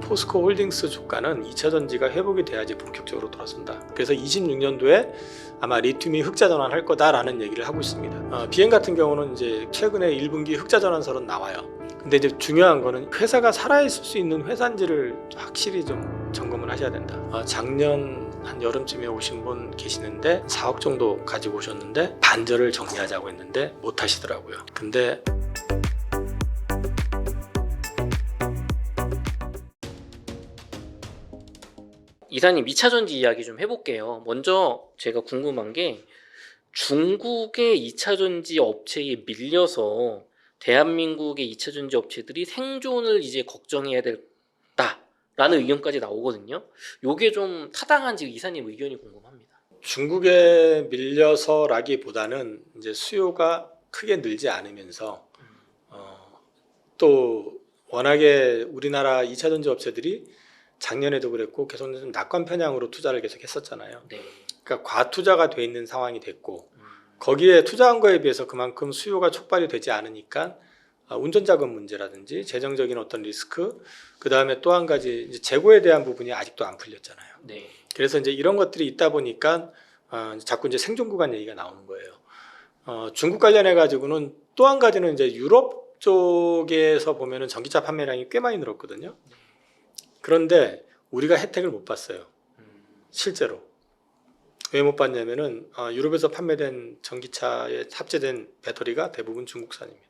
포스코 홀딩스 주가는 2차 전지가 회복이 돼야지 본격적으로 돌아선다. 그래서 26년도에 아마 리튬이 흑자 전환할 거다라는 얘기를 하고 있습니다. 비행 같은 경우는 이제 최근에 1분기 흑자 전환설은 나와요. 근데 이제 중요한 거는 회사가 살아있을 수 있는 회사인지를 확실히 좀 점검을 하셔야 된다. 작년 한 여름쯤에 오신 분 계시는데 4억 정도 가지고 오셨는데 반절을 정리하자고 했는데 못 하시더라고요. 근데 이사님 2차전지 이야기 좀 해볼게요. 먼저 제가 궁금한 게 중국의 2차전지 업체에 밀려서 대한민국의 2차전지 업체들이 생존을 이제 걱정해야 된다라는 의견까지 나오거든요. 요게 좀 타당한지 이사님 의견이 궁금합니다. 중국에 밀려서라기보다는 이제 수요가 크게 늘지 않으면서 또 워낙에 우리나라 2차 전지 업체들이 작년에도 그랬고 계속 좀 낙관 편향으로 투자를 계속 했었잖아요. 네. 그러니까 과투자가 돼 있는 상황이 됐고 거기에 투자한 거에 비해서 그만큼 수요가 촉발이 되지 않으니까 운전자금 문제라든지 재정적인 어떤 리스크, 그 다음에 또 한 가지 이제 재고에 대한 부분이 아직도 안 풀렸잖아요. 네. 그래서 이제 이런 것들이 있다 보니까 자꾸 이제 생존 구간 얘기가 나오는 거예요. 중국 관련해 가지고는 또 한 가지는 이제 유럽 쪽에서 보면은 전기차 판매량이 꽤 많이 늘었거든요. 그런데 우리가 혜택을 못 봤어요. 실제로. 왜 못 봤냐면은 유럽에서 판매된 전기차에 탑재된 배터리가 대부분 중국산입니다.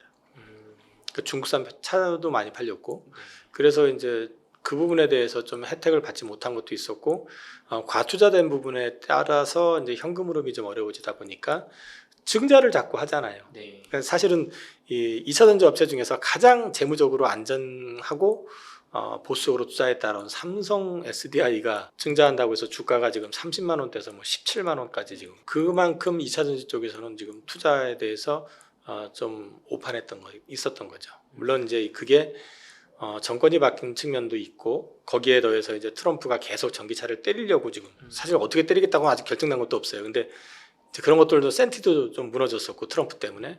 그 중국산 차도 많이 팔렸고, 그래서 이제 그 부분에 대해서 좀 혜택을 받지 못한 것도 있었고, 과투자된 부분에 따라서 이제 현금 흐름이 좀 어려워지다 보니까 증자를 자꾸 하잖아요. 네. 그러니까 사실은 이 2차 전지 업체 중에서 가장 재무적으로 안전하고 보수적으로 투자에 따른 삼성 SDI가 증자한다고 해서 주가가 지금 30만 원대에서 뭐 17만 원까지 지금 그만큼 2차 전지 쪽에서는 지금 투자에 대해서 좀 오판했던 거 있었던 거죠. 물론 이제 그게 정권이 바뀐 측면도 있고 거기에 더해서 이제 트럼프가 계속 전기차를 때리려고 지금 사실 어떻게 때리겠다고 아직 결정난 것도 없어요. 근데 이제 그런 것들도 센티도 좀 무너졌었고 트럼프 때문에.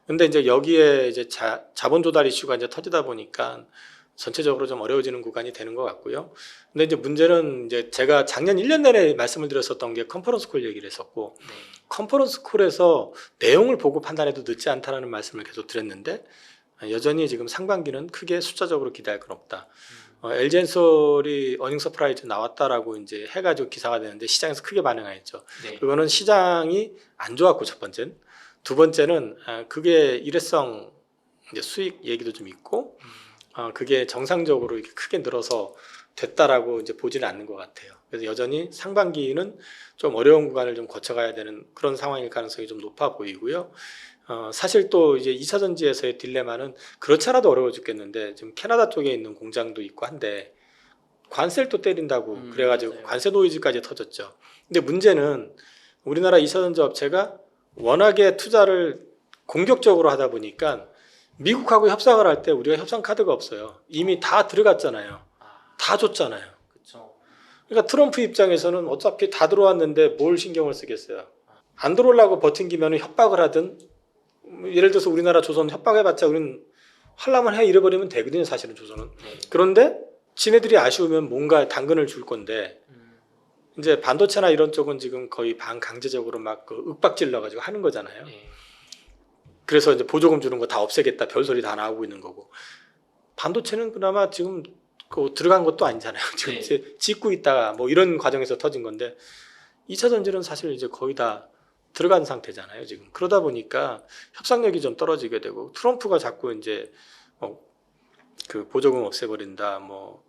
근데 이제 여기에 이제 자본 조달 이슈가 이제 터지다 보니까 전체적으로 좀 어려워지는 구간이 되는 것 같고요. 근데 이제 문제는 이제 제가 작년 1년 내내 말씀을 드렸었던 게 컨퍼런스 콜 얘기를 했었고, 네. 컨퍼런스 콜에서 내용을 보고 판단해도 늦지 않다라는 말씀을 계속 드렸는데 여전히 지금 상반기는 크게 숫자적으로 기대할 건 없다. LG엔솔이 어닝 서프라이즈 나왔다라고 이제 해가지고 기사가 되는데 시장에서 크게 반응했죠. 네. 그거는 시장이 안 좋았고 첫 번째는, 두 번째는 그게 일회성 이제 수익 얘기도 좀 있고. 그게 정상적으로 이렇게 크게 늘어서 됐다라고 이제 보지는 않는 것 같아요. 그래서 여전히 상반기는 좀 어려운 구간을 좀 거쳐가야 되는 그런 상황일 가능성이 좀 높아 보이고요. 사실 또 이제 2차 전지에서의 딜레마는 그렇지 않아도 어려워 죽겠는데 지금 캐나다 쪽에 있는 공장도 있고 한데 관세를 또 때린다고 그래가지고 맞아요. 관세 노이즈까지 터졌죠. 근데 문제는 우리나라 2차 전지 업체가 워낙에 투자를 공격적으로 하다 보니까 미국하고 협상을 할 때 우리가 협상 카드가 없어요. 이미 다 들어갔잖아요. 다 줬잖아요. 그렇죠. 그러니까 트럼프 입장에서는 어차피 다 들어왔는데 뭘 신경을 쓰겠어요. 안 들어오려고 버팅기면 협박을 하든, 예를 들어서 우리나라 조선 협박해봤자 우리는 하려면 해 이래버리면 되거든요. 사실은 조선은. 네. 그런데 지네들이 아쉬우면 뭔가 당근을 줄 건데 이제 반도체나 이런 쪽은 지금 거의 반강제적으로 막 그 윽박질러가지고 하는 거잖아요. 네. 그래서 이제 보조금 주는 거 다 없애겠다 별소리 다 나오고 있는 거고, 반도체는 그나마 지금 그 들어간 것도 아니잖아요. 지금 네. 이제 짓고 있다가 뭐 이런 과정에서 터진 건데 2차 전지는 사실 이제 거의 다 들어간 상태잖아요. 지금 그러다 보니까 협상력이 좀 떨어지게 되고, 트럼프가 자꾸 이제 그 보조금 없애버린다 뭐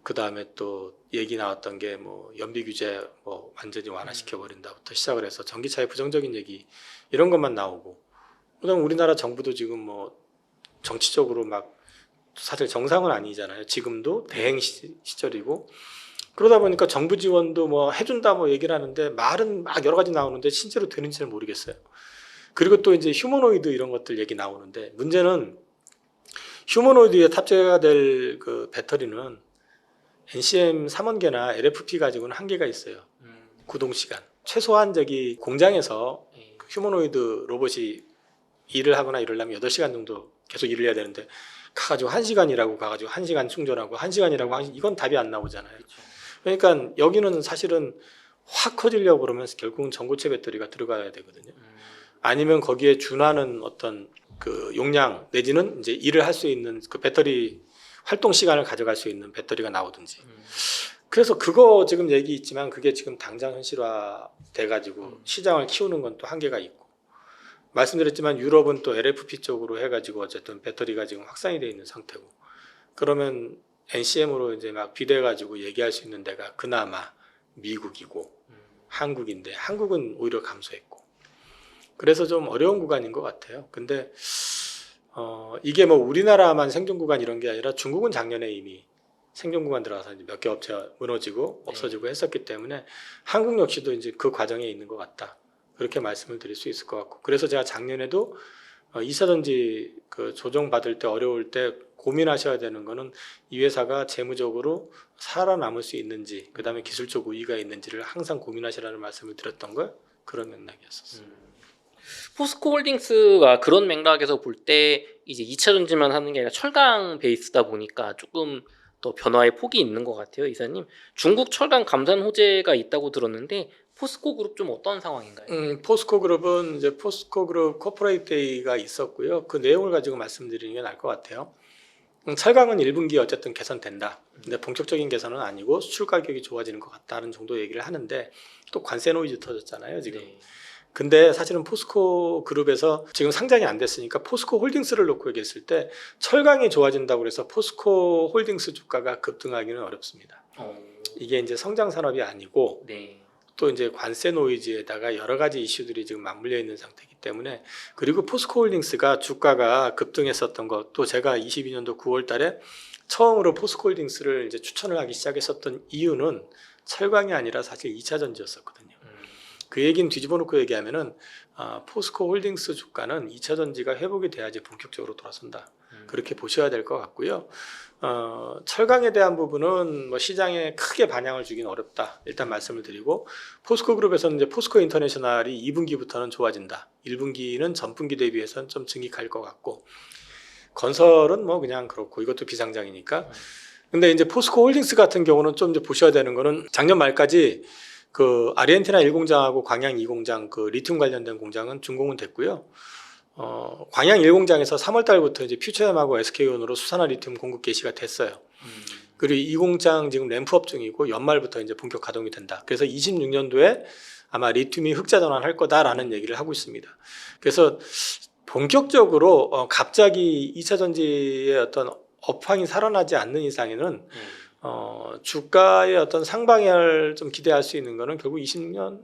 그 다음에 또 얘기 나왔던 게 뭐 연비 규제 뭐 완전히 완화시켜 버린다부터 시작을 해서 전기차의 부정적인 얘기 이런 것만 나오고, 그다음 우리나라 정부도 지금 뭐 정치적으로 막 사실 정상은 아니잖아요. 지금도 대행 시절이고, 그러다 보니까 정부 지원도 뭐 해준다 뭐 얘기를 하는데 말은 막 여러 가지 나오는데 실제로 되는지는 모르겠어요. 그리고 또 이제 휴머노이드 이런 것들 얘기 나오는데 문제는 휴머노이드에 탑재가 될 그 배터리는 NCM 3원계나 LFP 가지고는 한계가 있어요. 구동 시간. 최소한 저기 공장에서 휴머노이드 로봇이 일을 하거나 이러려면 8시간 정도 계속 일을 해야 되는데 가가지고 1시간이라고 가가지고 1시간 충전하고 1시간이라고 이건 답이 안 나오잖아요. 그렇죠. 그러니까 여기는 사실은 확 커지려고 그러면 결국은 전고체 배터리가 들어가야 되거든요. 아니면 거기에 준하는 어떤 그 용량 내지는 이제 일을 할 수 있는 그 배터리 활동 시간을 가져갈 수 있는 배터리가 나오든지. 그래서 그거 지금 얘기 있지만 그게 지금 당장 현실화 돼가지고 시장을 키우는 건 또 한계가 있고, 말씀드렸지만 유럽은 또 LFP 쪽으로 해가지고 어쨌든 배터리가 지금 확산이 돼 있는 상태고, 그러면 NCM으로 이제 막 비대가지고 얘기할 수 있는 데가 그나마 미국이고 한국인데 한국은 오히려 감소했고, 그래서 좀 어려운 구간인 것 같아요. 근데 이게 뭐 우리나라만 생존 구간 이런 게 아니라 중국은 작년에 이미 생존 구간 들어가서 몇 개 업체가 무너지고 없어지고 했었기 때문에 한국 역시도 이제 그 과정에 있는 것 같다, 그렇게 말씀을 드릴 수 있을 것 같고, 그래서 제가 작년에도 2차 전지 그 조정 받을 때 어려울 때 고민하셔야 되는 거는 이 회사가 재무적으로 살아남을 수 있는지, 그 다음에 기술적 우위가 있는지를 항상 고민하시라는 말씀을 드렸던 걸 그런 맥락이었었어요. 포스코홀딩스가 그런 맥락에서 볼 때 이제 2차 전지만 하는 게 아니라 철강 베이스다 보니까 조금 더 변화의 폭이 있는 것 같아요, 이사님. 중국 철강 감산 호재가 있다고 들었는데 포스코 그룹 좀 어떤 상황인가요? 포스코 그룹은 이제 포스코 그룹 코퍼레이트 데이가 있었고요. 그 내용을 가지고 말씀드리는 게 나을 것 같아요. 철강은 1분기에 어쨌든 개선된다. 근데 본격적인 개선은 아니고 수출 가격이 좋아지는 것 같다는 정도 얘기를 하는데, 또 관세 노이즈 터졌잖아요, 지금. 네. 근데 사실은 포스코 그룹에서 지금 상장이 안 됐으니까 포스코 홀딩스를 놓고 얘기했을 때 철강이 좋아진다고 해서 포스코 홀딩스 주가가 급등하기는 어렵습니다. 이게 이제 성장 산업이 아니고 네. 또 이제 관세 노이즈에다가 여러 가지 이슈들이 지금 맞물려 있는 상태이기 때문에, 그리고 포스코 홀딩스가 주가가 급등했었던 것, 또 제가 22년도 9월 달에 처음으로 포스코 홀딩스를 이제 추천을 하기 시작했었던 이유는 철강이 아니라 사실 2차 전지였었거든요. 그 얘기는 뒤집어 놓고 얘기하면은 포스코 홀딩스 주가는 2차 전지가 회복이 돼야지 본격적으로 돌아선다, 그렇게 보셔야 될 것 같고요. 철강에 대한 부분은 뭐 시장에 크게 반향을 주긴 어렵다, 일단 말씀을 드리고, 포스코 그룹에서는 이제 포스코 인터내셔널이 2분기부터는 좋아진다, 1분기는 전분기 대비해서는 좀 증익할 것 같고, 건설은 뭐 그냥 그렇고 이것도 비상장이니까. 근데 이제 포스코 홀딩스 같은 경우는 좀 이제 보셔야 되는 거는 작년 말까지 그 아르헨티나 1공장하고 광양 2공장 그 리튬 관련된 공장은 준공은 됐고요. 광양 1공장에서 3월 달부터 이제 퓨처엠하고 SK온으로 수산화 리튬 공급 개시가 됐어요. 그리고 이 공장 지금 램프업 중이고 연말부터 이제 본격 가동이 된다. 그래서 26년도에 아마 리튬이 흑자 전환할 거다라는 얘기를 하고 있습니다. 그래서 본격적으로 갑자기 2차 전지의 어떤 업황이 살아나지 않는 이상에는 주가의 어떤 상방을 좀 기대할 수 있는 거는 결국 20년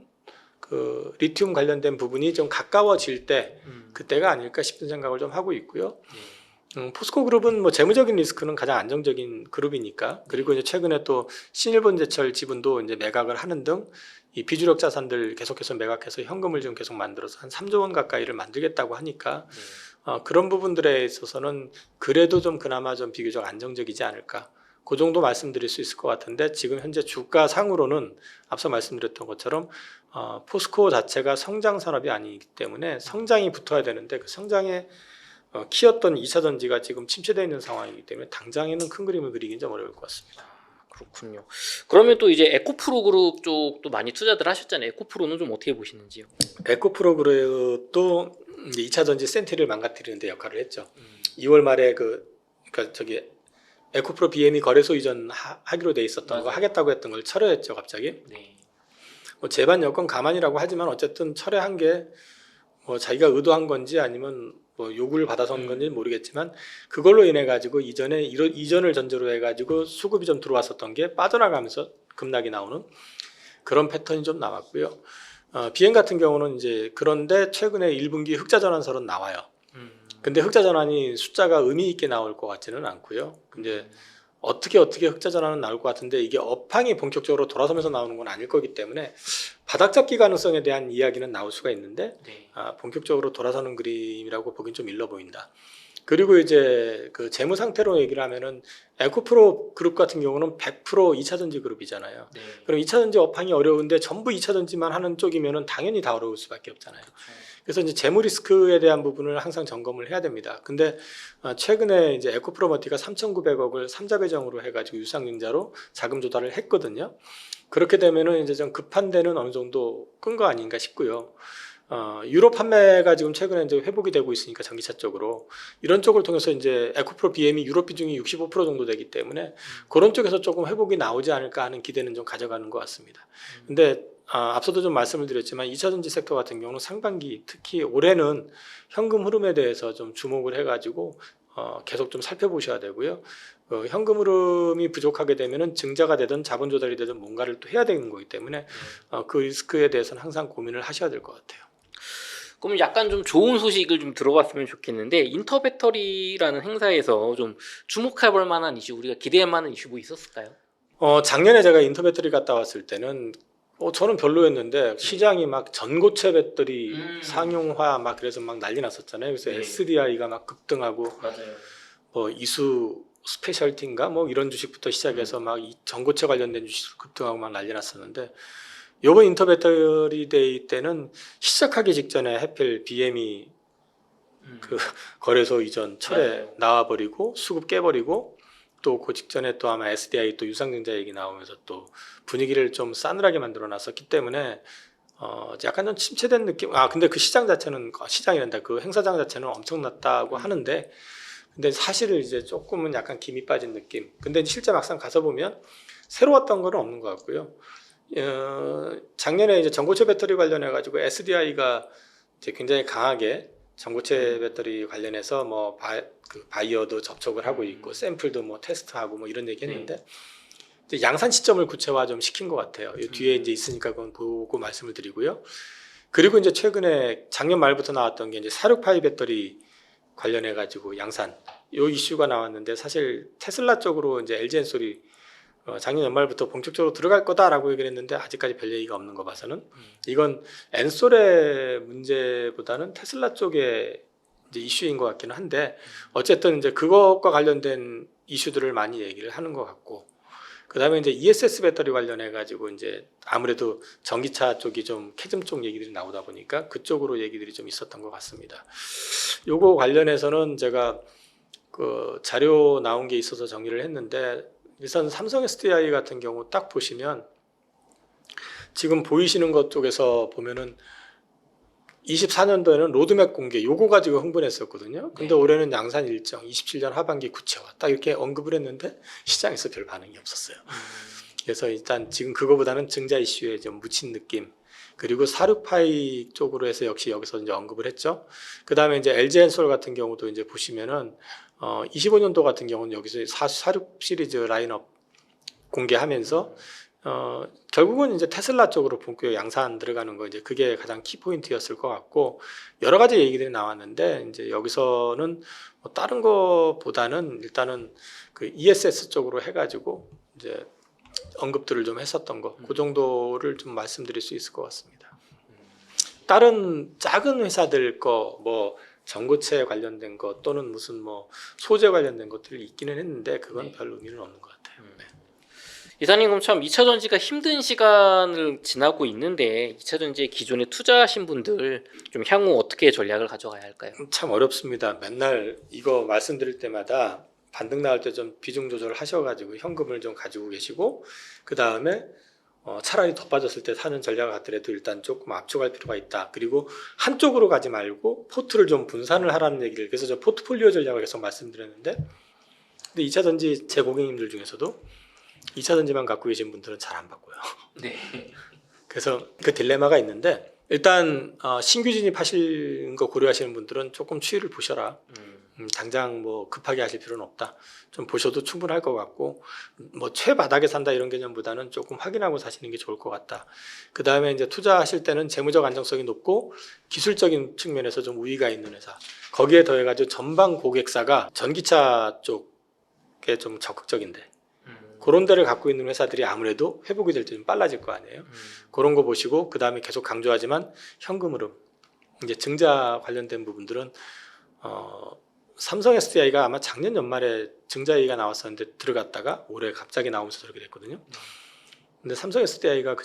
그 리튬 관련된 부분이 좀 가까워질 때 그때가 아닐까 싶은 생각을 좀 하고 있고요. 포스코 그룹은 뭐 재무적인 리스크는 가장 안정적인 그룹이니까, 그리고 이제 최근에 또 신일본제철 지분도 이제 매각을 하는 등 이 비주력 자산들 계속해서 매각해서 현금을 좀 계속 만들어서 한 3조 원 가까이를 만들겠다고 하니까 그런 부분들에 있어서는 그래도 좀 그나마 좀 비교적 안정적이지 않을까, 그 정도 말씀드릴 수 있을 것 같은데, 지금 현재 주가 상으로는 앞서 말씀드렸던 것처럼 포스코 자체가 성장 산업이 아니기 때문에 성장이 붙어야 되는데 그 성장에 키였던 2차 전지가 지금 침체되어 있는 상황이기 때문에 당장에는 큰 그림을 그리긴 좀 어려울 것 같습니다. 그렇군요. 그러면 또 이제 에코프로 그룹 쪽도 많이 투자들 하셨잖아요. 에코프로는 좀 어떻게 보시는지요? 에코프로 그룹도 2차 전지 센티를 망가뜨리는 데 역할을 했죠. 2월 말에 그러니까 저기 에코프로 BM이 거래소 이전하기로 돼 있었던 맞아요. 거 하겠다고 했던 걸 철회했죠, 갑자기. 네. 뭐 재반 여건 가만이라고 하지만 어쨌든 철회한 게 뭐 자기가 의도한 건지 아니면 뭐 요구를 받아서 한 건지 모르겠지만, 그걸로 인해 가지고 이전을 전제로 해 가지고 수급이 좀 들어왔었던 게 빠져나가면서 급락이 나오는 그런 패턴이 좀 나왔고요. 비행 같은 경우는 이제 그런데 최근에 1분기 흑자 전환설은 나와요. 근데 흑자 전환이 숫자가 의미 있게 나올 것 같지는 않고요. 근데 어떻게 흑자 전환은 나올 것 같은데 이게 업황이 본격적으로 돌아서면서 나오는 건 아닐 거기 때문에 바닥 잡기 가능성에 대한 이야기는 나올 수가 있는데 네. 본격적으로 돌아서는 그림이라고 보긴 좀 일러 보인다. 그리고 이제 그 재무 상태로 얘기를 하면은 에코프로 그룹 같은 경우는 100% 2차 전지 그룹이잖아요. 네. 그럼 2차 전지 업황이 어려운데 전부 2차 전지만 하는 쪽이면은 당연히 다 어려울 수밖에 없잖아요. 그렇죠. 그래서 이제 재무 리스크에 대한 부분을 항상 점검을 해야 됩니다. 근데 최근에 이제 에코프로머티가 3,900억을 삼자 배정으로 해가지고 유상증자로 자금 조달을 했거든요. 그렇게 되면은 이제 좀 급한 데는 어느 정도 끈 거 아닌가 싶고요. 유로 판매가 지금 최근에 이제 회복이 되고 있으니까 전기차 쪽으로 이런 쪽을 통해서 이제 에코프로 BM이 유럽 비중이 65% 정도 되기 때문에 그런 쪽에서 조금 회복이 나오지 않을까 하는 기대는 좀 가져가는 것 같습니다. 근데 앞서도 좀 말씀을 드렸지만 2차전지 섹터 같은 경우는 상반기 특히 올해는 현금 흐름에 대해서 좀 주목을 해가지고 계속 좀 살펴보셔야 되고요. 현금 흐름이 부족하게 되면은 증자가 되든 자본 조달이 되든 뭔가를 또 해야 되는 거기 때문에 그 리스크에 대해서는 항상 고민을 하셔야 될 것 같아요. 그럼 약간 좀 좋은 소식을 좀 들어봤으면 좋겠는데 인터배터리라는 행사에서 좀 주목해 볼 만한 이슈, 우리가 기대할 만한 이슈 뭐 있었을까요? 작년에 제가 인터배터리 갔다 왔을 때는 저는 별로였는데 시장이 막 전고체 배터리 상용화 막 그래서 막 난리 났었잖아요. 그래서 네. SDI가 막 급등하고 맞아요. 뭐 이수 스페셜티인가 뭐 이런 주식부터 시작해서 막 이 전고체 관련된 주식 급등하고 막 난리 났었는데 이번 인터배터리 데이 때는 시작하기 직전에 해필 BM이 그 거래소 이전 철회 맞아요. 나와버리고 수급 깨버리고 또 그 직전에 또 아마 SDI 또 유상증자 얘기 나오면서 또 분위기를 좀 싸늘하게 만들어 놨었기 때문에 약간 좀 침체된 느낌. 근데 그 시장 자체는 시장이란다. 그 행사장 자체는 엄청났다고 하는데 근데 사실은 이제 조금은 약간 김이 빠진 느낌. 근데 실제 막상 가서 보면 새로웠던 건 없는 것 같고요. 작년에 이제 전고체 배터리 관련해 가지고 SDI가 이제 굉장히 강하게 전고체 배터리 관련해서 뭐 바이어도 접촉을 하고 있고 샘플도 뭐 테스트하고 뭐 이런 얘기 했는데 이제 양산 시점을 구체화 좀 시킨 것 같아요. 이 뒤에 이제 있으니까 그건 보고 말씀을 드리고요. 그리고 이제 최근에 작년 말부터 나왔던 게 이제 46파이 배터리 관련해 가지고 양산 요 이슈가 나왔는데 사실 테슬라 쪽으로 이제 LG 엔솔이 작년 연말부터 본격적으로 들어갈 거다라고 얘기를 했는데 아직까지 별 얘기가 없는 거 봐서는 이건 엔솔의 문제보다는 테슬라 쪽의 이제 이슈인 것 같기는 한데 어쨌든 이제 그것과 관련된 이슈들을 많이 얘기를 하는 것 같고 그다음에 이제 ESS 배터리 관련해 가지고 이제 아무래도 전기차 쪽이 좀 캐즘 쪽 얘기들이 나오다 보니까 그쪽으로 얘기들이 좀 있었던 것 같습니다. 요거 관련해서는 제가 그 자료 나온 게 있어서 정리를 했는데 일단 삼성 SDI 같은 경우 딱 보시면 지금 보이시는 것 쪽에서 보면은 24년도에는 로드맵 공개 요거 가지고 흥분했었거든요. 근데 올해는 양산 일정 27년 하반기 구체화 딱 이렇게 언급을 했는데 시장에서 별 반응이 없었어요. 그래서 일단 지금 그거보다는 증자 이슈에 좀 묻힌 느낌. 그리고 46파이 쪽으로 해서 역시 여기서 이제 언급을 했죠. 그 다음에 이제 LG 엔솔 같은 경우도 이제 보시면은 25년도 같은 경우는 여기서 46 시리즈 라인업 공개하면서 결국은 이제 테슬라 쪽으로 본격 양산 들어가는 거 이제 그게 가장 키 포인트였을 것 같고 여러 가지 얘기들이 나왔는데 이제 여기서는 뭐 다른 거보다는 일단은 그 ESS 쪽으로 해가지고 이제 언급들을 좀 했었던 거, 그 정도를 좀 말씀드릴 수 있을 것 같습니다. 다른 작은 회사들 거, 뭐 전고체 관련된 거 또는 무슨 뭐 소재 관련된 것들이 있기는 했는데 그건 별 의미는 없는 것 같아요. 네. 이사님 그럼 참 2차 전지가 힘든 시간을 지나고 있는데 2차 전지에 기존에 투자하신 분들 좀 향후 어떻게 전략을 가져가야 할까요? 참 어렵습니다. 맨날 이거 말씀드릴 때마다 반등 나올 때 좀 비중 조절을 하셔가지고 현금을 좀 가지고 계시고 그 다음에 차라리 더 빠졌을 때 사는 전략을 갖더라도 일단 조금 압축할 필요가 있다. 그리고 한쪽으로 가지 말고 포트를 좀 분산을 하라는 얘기를 그래서 저 포트폴리오 전략을 계속 말씀드렸는데 근데 2차 전지 제 고객님들 중에서도 2차 전지만 갖고 계신 분들은 잘 안 바꿔요. 네. 그래서 그 딜레마가 있는데 일단 신규 진입하시는 거 고려하시는 분들은 조금 추이를 보셔라. 당장 뭐 급하게 하실 필요는 없다. 좀 보셔도 충분할 것 같고 뭐 최바닥에 산다 이런 개념보다는 조금 확인하고 사시는 게 좋을 것 같다. 그 다음에 이제 투자하실 때는 재무적 안정성이 높고 기술적인 측면에서 좀 우위가 있는 회사. 거기에 더해가지고 전방 고객사가 전기차 쪽에 좀 적극적인데 그런 데를 갖고 있는 회사들이 아무래도 회복이 될 때 좀 빨라질 거 아니에요. 그런 거 보시고 그 다음에 계속 강조하지만 현금 흐름 이제 증자 관련된 부분들은 삼성 SDI가 아마 작년 연말에 증자 얘기가 나왔었는데 들어갔다가 올해 갑자기 나오면서 저렇게 됐거든요. 근데 삼성 SDI가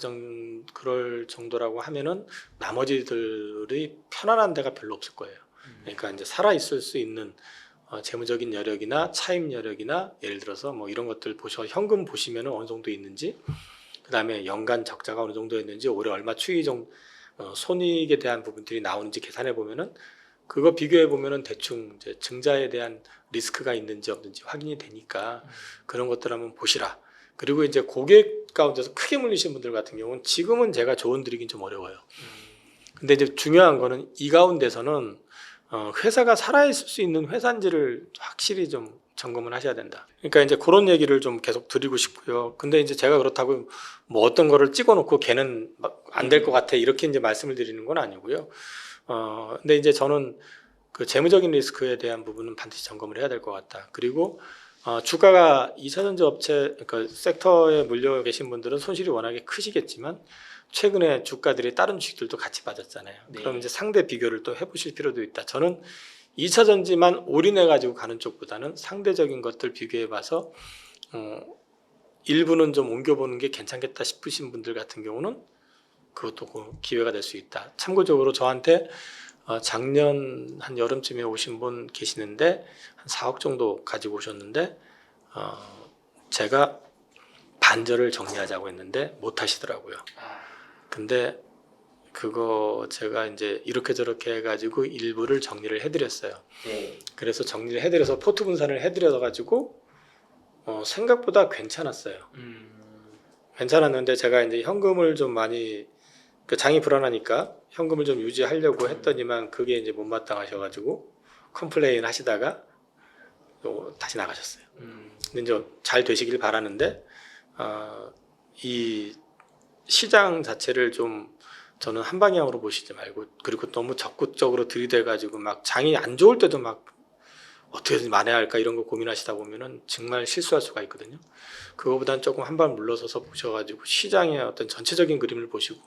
그럴 정도라고 하면은 나머지들이 편안한 데가 별로 없을 거예요. 그러니까 이제 살아 있을 수 있는 재무적인 여력이나 차입 여력이나 예를 들어서 뭐 이런 것들 현금 보시면은 어느 정도 있는지, 그다음에 연간 적자가 어느 정도 있는지, 올해 얼마 손익에 대한 부분들이 나오는지 계산해 보면은 그거 비교해 보면은 대충 이제 증자에 대한 리스크가 있는지 없는지 확인이 되니까 그런 것들 한번 보시라. 그리고 이제 고객 가운데서 크게 물리신 분들 같은 경우는 지금은 제가 조언 드리긴 좀 어려워요. 근데 이제 중요한 거는 이 가운데서는 회사가 살아있을 수 있는 회사인지를 확실히 좀 점검을 하셔야 된다. 그러니까 이제 그런 얘기를 좀 계속 드리고 싶고요. 근데 이제 제가 그렇다고 뭐 어떤 거를 찍어놓고 걔는 안 될 것 같아 이렇게 이제 말씀을 드리는 건 아니고요. 근데 이제 저는 그 재무적인 리스크에 대한 부분은 반드시 점검을 해야 될 것 같다. 그리고 주가가 2차전지 업체 그 섹터에 물려 계신 분들은 손실이 워낙에 크시겠지만 최근에 주가들이 다른 주식들도 같이 빠졌잖아요. 네. 그럼 이제 상대 비교를 또 해보실 필요도 있다. 저는 2차전지만 올인해 가지고 가는 쪽보다는 상대적인 것들 비교해 봐서 일부는 좀 옮겨보는 게 괜찮겠다 싶으신 분들 같은 경우는 그것도 기회가 될 수 있다. 참고적으로 저한테 작년 한 여름쯤에 오신 분 계시는데 한 4억 정도 가지고 오셨는데 제가 반절을 정리하자고 했는데 못 하시더라고요. 근데 그거 제가 이제 이렇게 저렇게 해가지고 일부를 정리를 해드렸어요. 네. 그래서 정리를 해드려서 포트 분산을 해드려가지고 생각보다 괜찮았어요. 괜찮았는데 제가 이제 현금을 좀 많이 장이 불안하니까 현금을 좀 유지하려고 했더니만 그게 이제 못마땅하셔가지고 컴플레인 하시다가 다시 나가셨어요. 근데 이제 잘 되시길 바라는데 이 시장 자체를 좀 저는 한 방향으로 보시지 말고, 그리고 너무 적극적으로 들이대가지고 막 장이 안 좋을 때도 막 어떻게든 만회할까 이런 거 고민하시다 보면은 정말 실수할 수가 있거든요. 그거보단 조금 한 발 물러서서 보셔가지고 시장의 어떤 전체적인 그림을 보시고,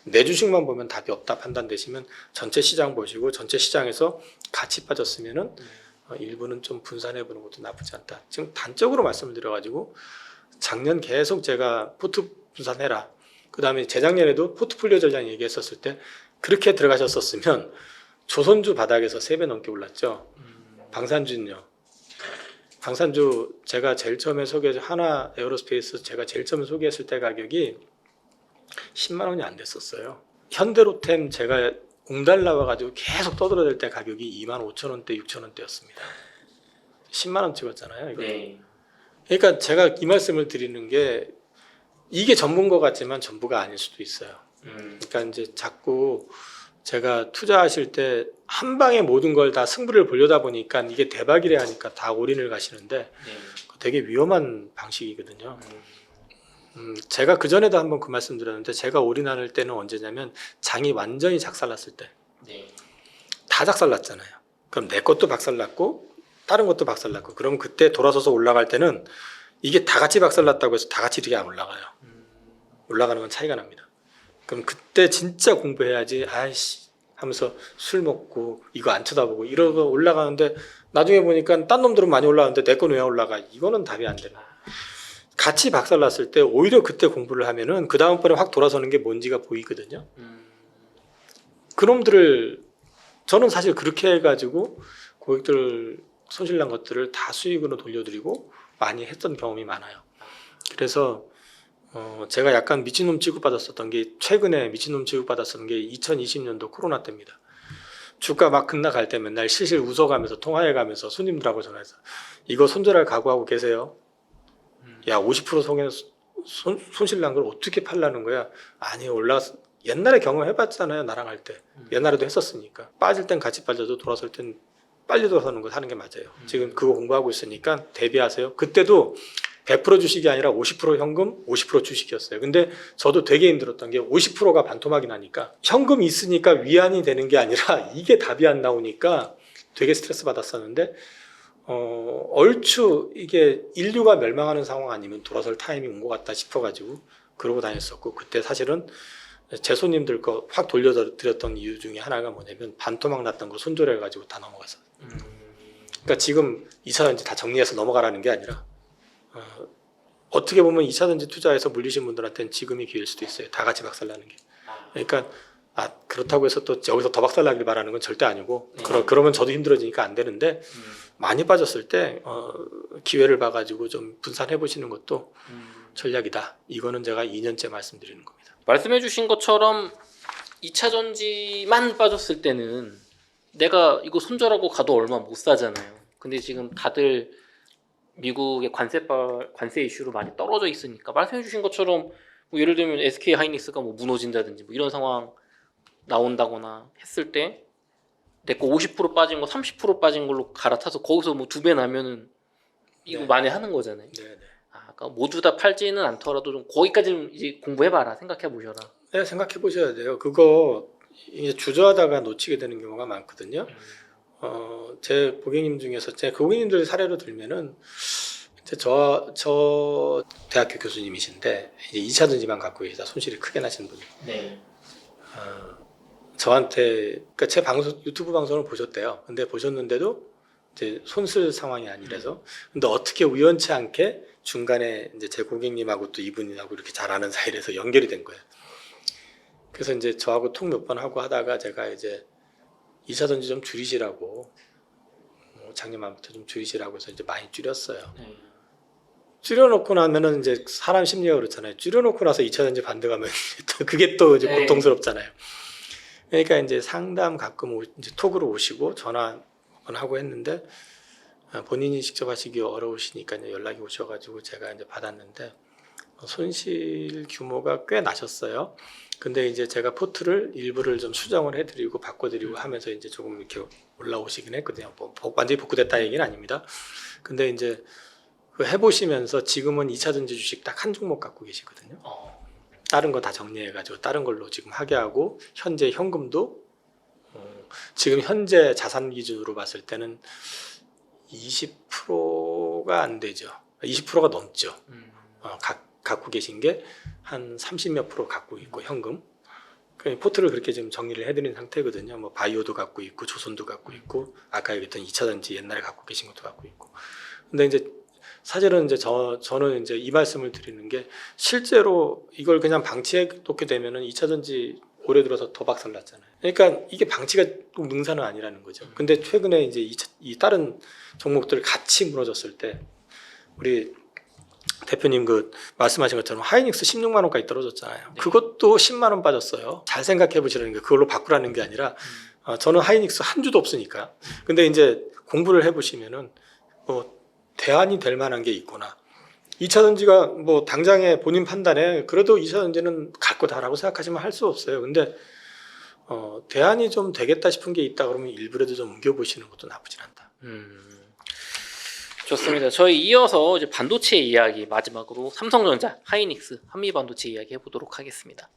내 주식만 보면 답이 없다 판단되시면 전체 시장 보시고 전체 시장에서 같이 빠졌으면은 일부는 좀 분산해 보는 것도 나쁘지 않다. 지금 단적으로 말씀을 드려가지고 작년 계속 제가 포트 분산해라. 그 다음에 재작년에도 포트폴리오 전략 얘기했었을 때 그렇게 들어가셨었으면 조선주 바닥에서 3배 넘게 올랐죠. 방산주는요. 방산주 제가 제일 처음에 하나 에어로스페이스 제가 제일 처음에 소개했을 때 가격이 10만 원이 안 됐었어요. 현대로템 제가 옹달 나와가지고 계속 떠들어댈 때 가격이 2만 5천 원대, 6천 원대였습니다. 10만 원 찍었잖아요. 이거. 네. 그러니까 제가 이 말씀을 드리는 게 이게 전부인 것 같지만 전부가 아닐 수도 있어요. 그러니까 이제 자꾸 제가 투자하실 때 한 방에 모든 걸 다 승부를 보려다 보니까 이게 대박이래 하니까 다 올인을 가시는데 네. 되게 위험한 방식이거든요. 제가 그 전에도 한번 그 말씀 드렸는데 제가 올인할 때는 언제냐면 장이 완전히 작살났을 때. 네. 다 작살났잖아요. 그럼 내 것도 박살났고 다른 것도 박살났고, 그럼 그때 돌아서서 올라갈 때는 이게 다 같이 박살났다고 해서 다 같이 이렇게 안 올라가요. 올라가는 건 차이가 납니다. 그럼 그때 진짜 공부해야지. 아이씨 하면서 술 먹고 이거 안 쳐다보고 이러고 올라가는데 나중에 보니까 딴 놈들은 많이 올라가는데 내 건 왜 올라가? 이거는 답이 안 되는. 같이 박살났을 때 오히려 그때 공부를 하면은 그 다음번에 확 돌아서는 게 뭔지가 보이거든요. 그놈들을 저는 사실 그렇게 해가지고 고객들 손실난 것들을 다 수익으로 돌려드리고 많이 했던 경험이 많아요. 그래서 제가 약간 미친놈 취급받았었던 게, 최근에 미친놈 취급받았었던 게 2020년도 코로나 때입니다. 주가 막 급락할 때 맨날 실실 웃어가면서 통화해가면서 손님들하고 전화해서 이거 손절할 각오하고 계세요? 야 50% 손실 난 걸 어떻게 팔라는 거야? 아니 올라서 옛날에 경험해봤잖아요. 나랑 할 때 옛날에도 했었으니까. 빠질 땐 같이 빠져도 돌아설 땐 빨리 돌아서는 거 사는 게 맞아요. 지금 그거 공부하고 있으니까 대비하세요. 그때도 100% 주식이 아니라 50% 현금, 50% 주식이었어요. 근데 저도 되게 힘들었던 게 50%가 반토막이 나니까 현금이 있으니까 위안이 되는 게 아니라 이게 답이 안 나오니까 되게 스트레스 받았었는데 얼추 이게 인류가 멸망하는 상황 아니면 돌아설 타임이 온 것 같다 싶어가지고 그러고 다녔었고, 그때 사실은 제 손님들 거 확 돌려드렸던 이유 중에 하나가 뭐냐면 반토막 났던 거 손절해가지고 다 넘어갔어요. 그러니까 지금 2차전지 다 정리해서 넘어가라는 게 아니라 어떻게 보면 2차 전지 투자해서 물리신 분들한테는 지금이 기회일 수도 있어요. 다 같이 박살나는 게. 그러니까 그렇다고 해서 또 여기서 더 박살나길 바라는 건 절대 아니고 네. 그러면 저도 힘들어지니까 안 되는데 많이 빠졌을 때 기회를 봐가지고 좀 분산해 보시는 것도 전략이다. 이거는 제가 2년째 말씀드리는 겁니다. 말씀해주신 것처럼 2차 전지만 빠졌을 때는 내가 이거 손절하고 가도 얼마 못 사잖아요. 근데 지금 다들 미국의 관세 이슈로 많이 떨어져 있으니까 말씀해주신 것처럼 뭐 예를 들면 SK 하이닉스가 뭐 무너진다든지 뭐 이런 상황 나온다거나 했을 때 내 거 50% 빠진 거 30% 빠진 걸로 갈아타서 거기서 뭐 2배 나면은 이거 네. 만회하는 거잖아요. 네, 네. 그러니까 모두 다 팔지는 않더라도 좀 거기까지는 이제 공부해봐라, 생각해보셔라. 네, 생각해 보셔야 돼요. 그거 이제 주저하다가 놓치게 되는 경우가 많거든요. 제 고객님 중에서 제 고객님들 사례로 들면은 이제 저 대학교 교수님이신데 이제 2차 전지만 갖고 계시다 손실이 크게 나신 분이 네. 저한테 그러니까 제 방송 유튜브 방송을 보셨대요. 근데 보셨는데도 이제 손쓸 상황이 아니라서 근데 어떻게 우연치 않게 중간에 이제 제 고객님하고 또 이분하고 이렇게 잘 아는 사이라서 연결이 된 거예요. 그래서 이제 저하고 톡 몇 번 하고 하다가 제가 이제 2차 전지 좀 줄이시라고 작년 말부터 좀 줄이시라고 해서 이제 많이 줄였어요. 네. 줄여놓고 나면은 이제 사람 심리가 그렇잖아요. 줄여놓고 나서 2차 전지 반대 가면 또 그게 또 이제 네. 고통스럽잖아요. 그러니까 이제 상담 가끔 이제 톡으로 오시고 전화 하고 했는데 본인이 직접 하시기 어려우시니까 이제 연락이 오셔가지고 제가 이제 받았는데 손실 규모가 꽤 나셨어요. 근데 이제 제가 포트를 일부를 좀 수정을 해드리고 바꿔드리고 하면서 이제 조금 이렇게 올라오시긴 했거든요. 뭐 완전히 복구됐다 얘기는 아닙니다. 근데 이제 그 해보시면서 지금은 2차 전지 주식 딱 한 종목 갖고 계시거든요. 다른 거 다 정리해가지고 다른 걸로 지금 하게 하고 현재 현금도 지금 현재 자산 기준으로 봤을 때는 20%가 안 되죠. 20%가 넘죠. 갖고 계신 게 한 30몇 프로 갖고 있고 현금. 포트를 그렇게 지금 정리를 해드린 상태거든요. 뭐 바이오도 갖고 있고 조선도 갖고 있고 아까 얘기했던 2차 전지 옛날에 갖고 계신 것도 갖고 있고. 근데 이제 사실은 이제 저는 이제 이 말씀을 드리는 게 실제로 이걸 그냥 방치해 놓게 되면은 2차 전지 올해 들어서 더 박살났잖아요. 그러니까 이게 방치가 꼭 능사는 아니라는 거죠. 근데 최근에 이제 이 다른 종목들 같이 무너졌을 때 우리 대표님 그 말씀하신 것처럼 하이닉스 16만 원까지 떨어졌잖아요. 네. 그것도 10만 원 빠졌어요. 잘 생각해 보시라는 게 그걸로 바꾸라는 게 아니라 저는 하이닉스 한 주도 없으니까. 근데 이제 공부를 해 보시면은 뭐 대안이 될 만한 게 있구나. 2차 전지가 뭐 당장에 본인 판단에 그래도 2차 전지는 갈 거다라고 생각하시면 할 수 없어요. 근데 대안이 좀 되겠다 싶은 게 있다 그러면 일부라도 좀 옮겨보시는 것도 나쁘진 않다. 좋습니다. 저희 이어서 이제 반도체 이야기 마지막으로 삼성전자, 하이닉스, 한미반도체 이야기 해보도록 하겠습니다.